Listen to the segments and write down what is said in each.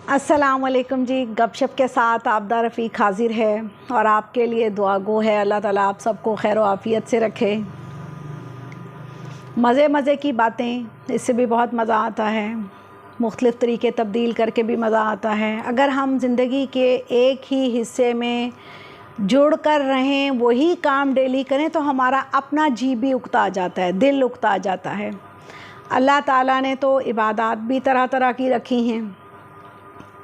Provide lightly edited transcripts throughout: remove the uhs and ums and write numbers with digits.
अस्सलाम वालेकुम जी। गपशप के साथ आबदा रफ़ीक हाज़िर है और आपके लिए दुआ गो है अल्लाह ताला आप सबको खैर आफ़ियत से रखे। मज़े मज़े की बातें, इससे भी बहुत मज़ा आता है। मुख्तलिफ़ तरीके तब्दील करके भी मज़ा आता है। अगर हम ज़िंदगी के एक ही हिस्से में जुड़ कर रहें, वही काम डेली करें, तो हमारा अपना जी भी उकता जाता है, दिल उकता जाता है। अल्लाह ताला ने तो इबादत भी तरह तरह की रखी हैं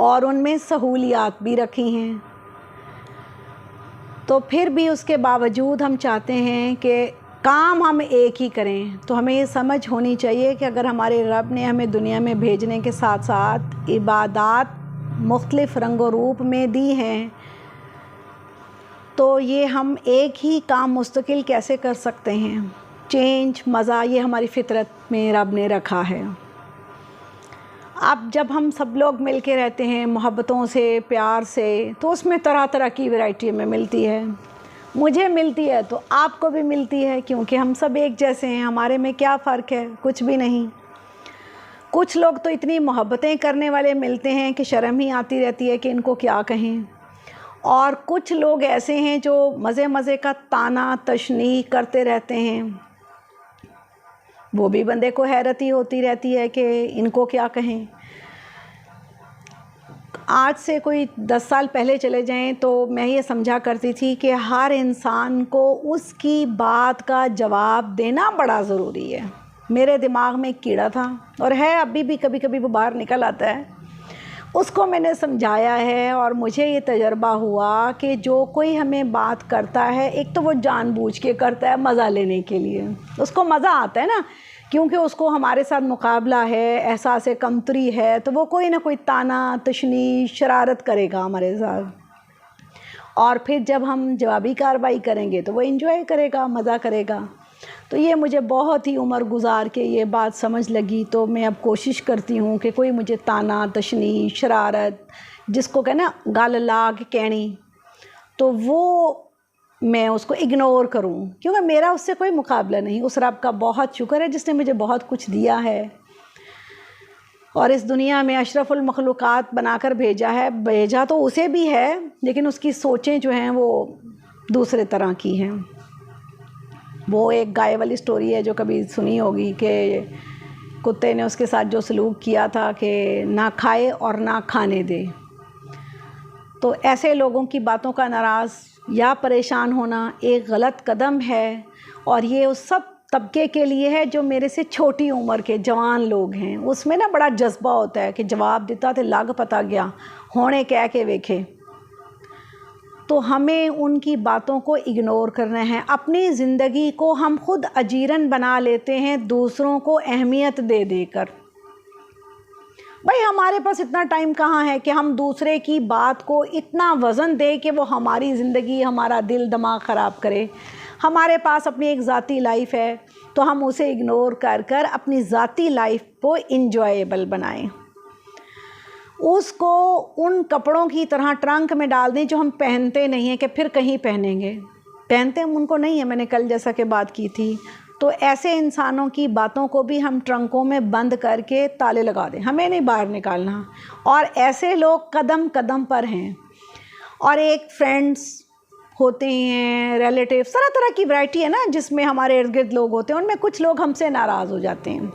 और उनमें सहूलियात भी रखी हैं, तो फिर भी उसके बावजूद हम चाहते हैं कि काम हम एक ही करें। तो हमें ये समझ होनी चाहिए कि अगर हमारे रब ने हमें दुनिया में भेजने के साथ साथ इबादत मुख्तलिफ़ रंग व रूप में दी हैं, तो ये हम एक ही काम मुस्तकिल कैसे कर सकते हैं। चेंज, मज़ा, ये हमारी फ़ितरत में रब ने रखा है। अब जब हम सब लोग मिल के रहते हैं मोहब्बतों से, प्यार से, तो उसमें तरह तरह की वैरायटी हमें मिलती है। मुझे मिलती है तो आपको भी मिलती है, क्योंकि हम सब एक जैसे हैं। हमारे में क्या फ़र्क है? कुछ भी नहीं। कुछ लोग तो इतनी मोहब्बतें करने वाले मिलते हैं कि शर्म ही आती रहती है कि इनको क्या कहें, और कुछ लोग ऐसे हैं जो मज़े मज़े का ताना तशनी करते रहते हैं। वो भी बंदे को हैरत ही होती रहती है कि इनको क्या कहें। आज से कोई 10 साल पहले चले जाएं तो मैं ये समझा करती थी कि हर इंसान को उसकी बात का जवाब देना बड़ा ज़रूरी है। मेरे दिमाग में एक कीड़ा था और है अभी भी, कभी कभी वो बाहर निकल आता है। उसको मैंने समझाया है और मुझे ये तजर्बा हुआ कि जो कोई हमें बात करता है, एक तो वो जानबूझ के करता है मज़ा लेने के लिए। उसको मज़ा आता है ना, क्योंकि उसको हमारे साथ मुकाबला है, एहसास कमतरी है, तो वो कोई ना कोई ताना तशनी शरारत करेगा हमारे साथ। और फिर जब हम जवाबी कार्रवाई करेंगे तो वो एंजॉय करेगा, मज़ा करेगा। तो ये मुझे बहुत ही उम्र गुजार के ये बात समझ लगी। तो मैं अब कोशिश करती हूँ कि कोई मुझे ताना तशनी शरारत, जिसको कहना गल लाग कहनी, तो वो मैं उसको इग्नोर करूं, क्योंकि मेरा उससे कोई मुकाबला नहीं। उस रब का बहुत शुक्र है जिसने मुझे बहुत कुछ दिया है और इस दुनिया में अशरफुल मखलूक़ात बनाकर भेजा है। भेजा तो उसे भी है, लेकिन उसकी सोचें जो हैं वो दूसरे तरह की हैं। वो एक गाय वाली स्टोरी है जो कभी सुनी होगी कि कुत्ते ने उसके साथ जो सलूक किया था कि ना खाए और ना खाने दे। तो ऐसे लोगों की बातों का नाराज़ या परेशान होना एक गलत कदम है, और ये उस सब तबके के लिए है जो मेरे से छोटी उम्र के जवान लोग हैं। उसमें ना बड़ा जज्बा होता है कि जवाब देता तो लाग पता गया होने कह के वेखे। तो हमें उनकी बातों को इग्नोर करना है। अपनी ज़िंदगी को हम खुद अजीरन बना लेते हैं दूसरों को अहमियत दे देकर। भाई हमारे पास इतना टाइम कहाँ है कि हम दूसरे की बात को इतना वज़न दें कि वो हमारी ज़िंदगी, हमारा दिल दिमाग ख़राब करे। हमारे पास अपनी एक ज़ाती लाइफ है, तो हम उसे इग्नोर कर कर अपनी ज़ाती लाइफ को इंजॉयबल बनाएं। उसको उन कपड़ों की तरह ट्रंक में डाल दें जो हम पहनते नहीं हैं कि फिर कहीं पहनेंगे। पहनते हम उनको नहीं है, मैंने कल जैसा कि बात की थी। तो ऐसे इंसानों की बातों को भी हम ट्रंकों में बंद करके ताले लगा दें, हमें नहीं बाहर निकालना। और ऐसे लोग कदम कदम पर हैं। और एक फ्रेंड्स होते हैं, रिलेटिव्स, तरह तरह की वैरायटी है ना जिसमें हमारे इर्द गिर्द लोग होते हैं। उनमें कुछ लोग हमसे नाराज़ हो जाते हैं।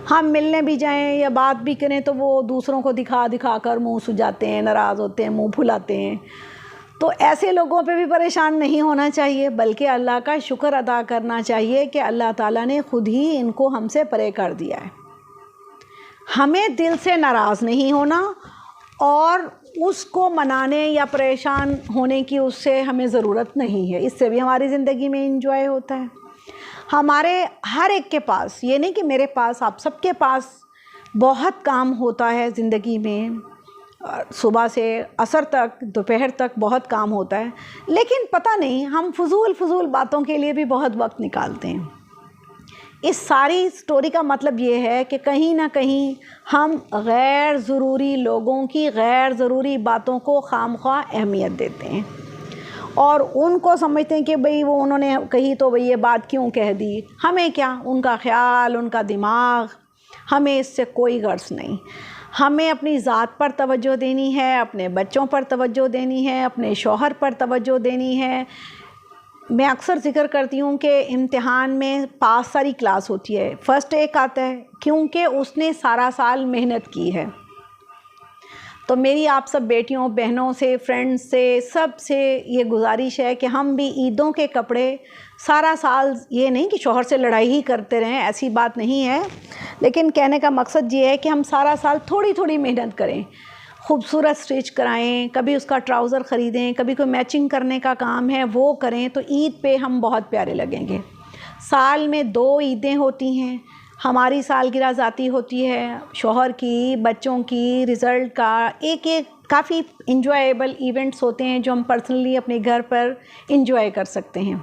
हम मिलने भी जाएं या बात भी करें तो वो दूसरों को दिखा दिखा कर मुँह सुजाते हैं, नाराज़ होते हैं, मुँह फुलाते हैं। तो ऐसे लोगों पे भी परेशान नहीं होना चाहिए, बल्कि अल्लाह का शुक्र अदा करना चाहिए कि अल्लाह ताला ने ख़ुद ही इनको हमसे परे कर दिया है। हमें दिल से नाराज़ नहीं होना और उसको मनाने या परेशान होने की उससे हमें ज़रूरत नहीं है। इससे भी हमारी ज़िंदगी में एंजॉय होता है। हमारे हर एक के पास, ये नहीं कि मेरे पास, आप सबके पास बहुत काम होता है ज़िंदगी में। सुबह से असर तक, दोपहर तक बहुत काम होता है, लेकिन पता नहीं हम फजूल बातों के लिए भी बहुत वक्त निकालते हैं। इस सारी स्टोरी का मतलब ये है कि कहीं ना कहीं हम गैर ज़रूरी लोगों की गैर ज़रूरी बातों को खामख्वाह अहमियत देते हैं और उनको समझते हैं कि भाई वो उन्होंने कही तो भाई ये बात क्यों कह दी, हमें क्या, उनका ख्याल, उनका दिमाग, हमें इससे कोई गर्ज नहीं। हमें अपनी ज़ात पर तवज्जो देनी है, अपने बच्चों पर तवज्जो देनी है, अपने शौहर पर तवज्जो देनी है। मैं अक्सर ज़िक्र करती हूँ कि इम्तिहान में पास सारी क्लास होती है, फ़र्स्ट एक आता है क्योंकि उसने सारा साल मेहनत की है। तो मेरी आप सब बेटियों बहनों से, फ्रेंड्स से, सब से ये गुजारिश है कि हम भी ईदों के कपड़े सारा साल, ये नहीं कि शौहर से लड़ाई ही करते रहें, ऐसी बात नहीं है, लेकिन कहने का मकसद ये है कि हम सारा साल थोड़ी थोड़ी मेहनत करें, खूबसूरत स्टिच कराएं, कभी उसका ट्राउज़र ख़रीदें, कभी कोई मैचिंग करने का काम है वो करें, तो ईद पे हम बहुत प्यारे लगेंगे। साल में 2 ईदें होती हैं, हमारी सालगिरह ज़ाती होती है, शौहर की, बच्चों की, रिज़ल्ट का, एक एक काफ़ी इंजॉयबल इवेंट्स होते हैं जो हम पर्सनली अपने घर पर इंजॉय कर सकते हैं।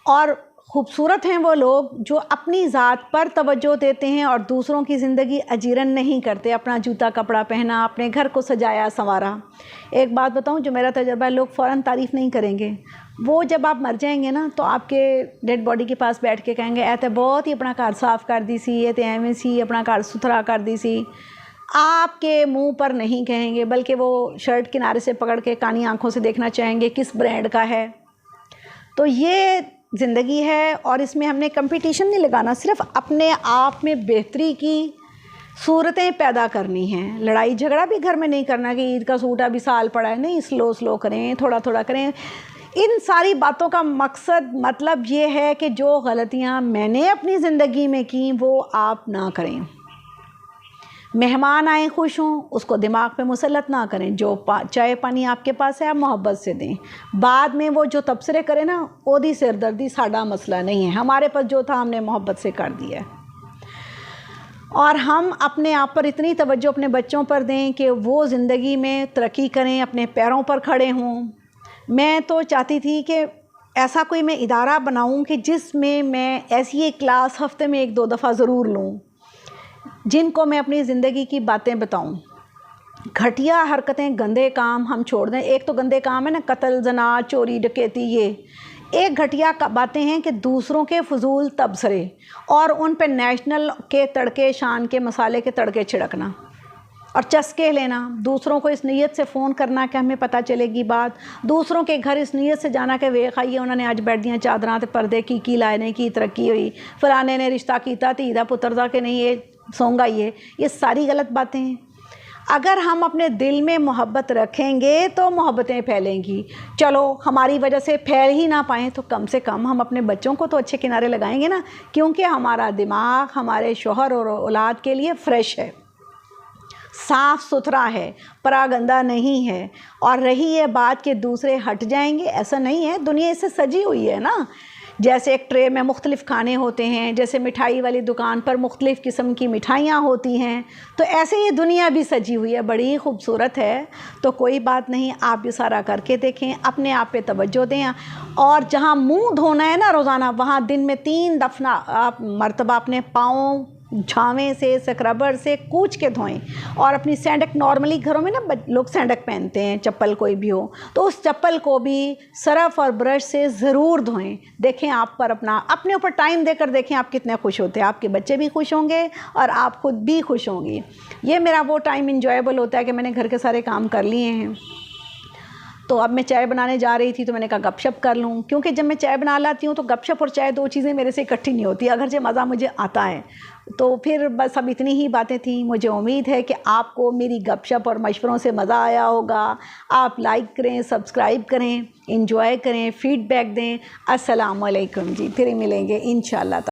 और खूबसूरत हैं वो लोग जो अपनी ज़ात पर तवज्जो देते हैं और दूसरों की ज़िंदगी अजीरन नहीं करते, अपना जूता कपड़ा पहना, अपने घर को सजाया संवारा। एक बात बताऊं, जो मेरा तजुर्बा है, लोग फ़ौरन तारीफ़ नहीं करेंगे, वो जब आप मर जाएंगे ना तो आपके डेड बॉडी के पास बैठ के कहेंगे ऐ ते बहुत ही अपना घर साफ़ कर दी सी, ये तो एवं सी अपना घर सुथरा कर दी सी। आपके मुंह पर नहीं कहेंगे, बल्कि वो शर्ट किनारे से पकड़ के कानी आंखों से देखना चाहेंगे किस ब्रांड का है। तो ये ज़िंदगी है और इसमें हमने कंपटीशन नहीं लगाना, सिर्फ अपने आप में बेहतरी की सूरतें पैदा करनी हैं। लड़ाई झगड़ा भी घर में नहीं करना कि ईद का सूट अभी साल पड़ा है, नहीं, स्लो स्लो करें, थोड़ा थोड़ा करें। इन सारी बातों का मकसद मतलब ये है कि जो गलतियां मैंने अपनी ज़िंदगी में की वो आप ना करें। मेहमान आए खुश हों, उसको दिमाग पे मुसलत ना करें। जो चाय पानी आपके पास है आप मोहब्बत से दें। बाद में वो जो तबसरे करें ना, ओदी सिरदर्दी साड़ा मसला नहीं है, हमारे पास जो था हमने मोहब्बत से कर दिया है। और हम अपने आप पर इतनी तवज्जो अपने बच्चों पर दें कि वो ज़िंदगी में तरक्की करें, अपने पैरों पर खड़े हों। मैं तो चाहती थी कि ऐसा कोई मैं इदारा बनाऊं कि जिसमें मैं ऐसी एक क्लास हफ्ते में 1-2 दफ़ा ज़रूर लूं, जिनको मैं अपनी ज़िंदगी की बातें बताऊं। घटिया हरकतें, गंदे काम हम छोड़ दें। एक तो गंदे काम है ना, कत्ल, जना, चोरी, डकैती, ये एक घटिया बातें हैं कि दूसरों के फजूल तबसरे और उन पे नेशनल के तड़के, शान के मसाले के तड़के छिड़कना और चस्के लेना। दूसरों को इस नीयत से फ़ोन करना कि हमें पता चलेगी बात, दूसरों के घर इस नीयत से जाना कि वे खाइए उन्होंने आज बैठ दियाँ चादरां ते पर्दे की लाने की तरक्की हुई, फलाने ने रिश्ता कीता तो ईदा पुत्र दा कि नहीं ये सोंगा, ये सारी गलत बातें हैं। अगर हम अपने दिल में मोहब्बत रखेंगे तो मोहब्बतें फैलेंगी। चलो हमारी वजह से फैल ही ना पाएँ तो कम से कम हम अपने बच्चों को तो अच्छे किनारे लगाएंगे ना, क्योंकि हमारा दिमाग हमारे शौहर और औलाद के लिए फ़्रेश है, साफ़ सुथरा है, परागंदा नहीं है। और रही ये बात कि दूसरे हट जाएंगे, ऐसा नहीं है, दुनिया इससे सजी हुई है ना। जैसे एक ट्रे में मुख्तलिफ़ खाने होते हैं, जैसे मिठाई वाली दुकान पर मुख्तलिफ़ किस्म की मिठाइयाँ होती हैं, तो ऐसे ही दुनिया भी सजी हुई है, बड़ी खूबसूरत है। तो कोई बात नहीं, आप भी सारा करके देखें, अपने आप पे तवज्जो दें। और जहाँ मुंह धोना है ना रोज़ाना, वहाँ दिन में 3 दफ़ा मरतबा अपने पाँव झावे से, स्क्रबर से कूच के धोएं। और अपनी सैंडक, नॉर्मली घरों में ना लोग सैंडक पहनते हैं, चप्पल कोई भी हो, तो उस चप्पल को भी सरफ और ब्रश से ज़रूर धोएं। देखें आप पर अपने ऊपर टाइम देकर देखें आप कितने खुश होते हैं, आपके बच्चे भी खुश होंगे और आप खुद भी खुश होंगी। ये मेरा वो टाइम इंजॉयबल होता है कि मैंने घर के सारे काम कर लिए हैं। तो अब मैं चाय बनाने जा रही थी तो मैंने कहा गपशप कर लूँ, क्योंकि जब मैं चाय बना लाती हूँ तो गपशप और चाय 2 चीज़ें मेरे से इकट्ठी नहीं होती, अगर जो मज़ा मुझे आता है। तो फिर बस अब इतनी ही बातें थी। मुझे उम्मीद है कि आपको मेरी गपशप और मशवरों से मज़ा आया होगा। आप लाइक करें, सब्सक्राइब करें, एंजॉय करें, फीडबैक दें। अस्सलाम वालेकुम जी, फिर मिलेंगे इंशाअल्लाह।